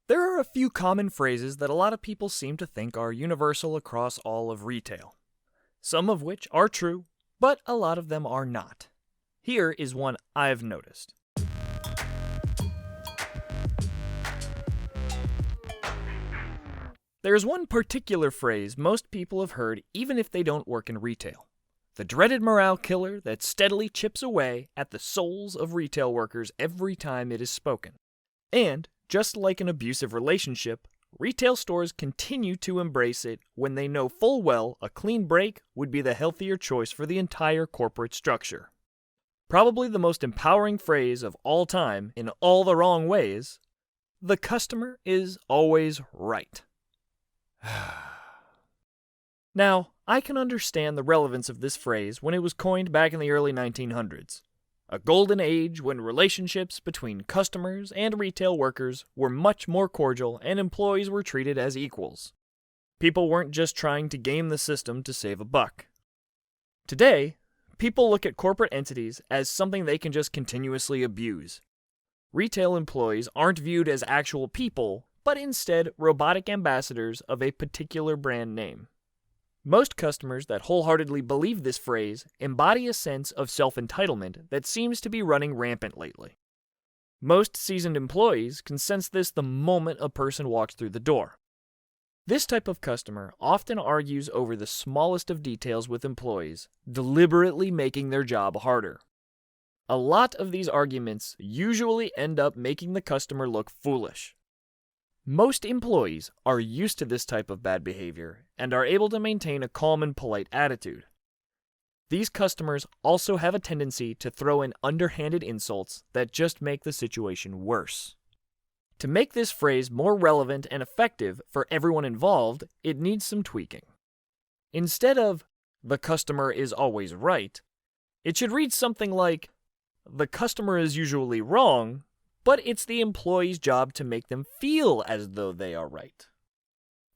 There are a few common phrases that a lot of people seem to think are universal across all of retail. Some of which are true, but a lot of them are not. Here is one I've noticed. There's one particular phrase most people have heard even if they don't work in retail. The dreaded morale killer that steadily chips away at the souls of retail workers every time it is spoken. And, just like an abusive relationship, retail stores continue to embrace it when they know full well a clean break would be the healthier choice for the entire corporate structure. Probably the most empowering phrase of all time in all the wrong ways, the customer is always right. Now, I can understand the relevance of this phrase when it was coined back in the early 1900s, a golden age when relationships between customers and retail workers were much more cordial and employees were treated as equals. People weren't just trying to game the system to save a buck. Today, people look at corporate entities as something they can just continuously abuse. Retail employees aren't viewed as actual people, but instead robotic ambassadors of a particular brand name. Most customers that wholeheartedly believe this phrase embody a sense of self-entitlement that seems to be running rampant lately. Most seasoned employees can sense this the moment a person walks through the door. This type of customer often argues over the smallest of details with employees, deliberately making their job harder. A lot of these arguments usually end up making the customer look foolish. Most employees are used to this type of bad behavior and are able to maintain a calm and polite attitude. These customers also have a tendency to throw in underhanded insults that just make the situation worse. To make this phrase more relevant and effective for everyone involved, it needs some tweaking. Instead of, "the customer is always right," it should read something like, "the customer is usually wrong, but it's the employee's job to make them feel as though they are right."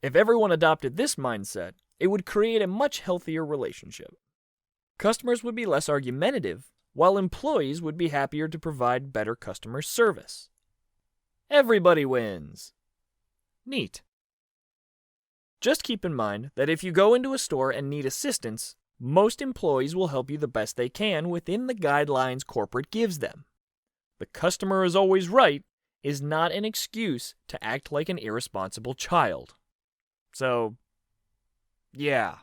If everyone adopted this mindset, it would create a much healthier relationship. Customers would be less argumentative, while employees would be happier to provide better customer service. Everybody wins. Neat. Just keep in mind that if you go into a store and need assistance, most employees will help you the best they can within the guidelines corporate gives them. "The customer is always right" is not an excuse to act like an irresponsible child. So, yeah.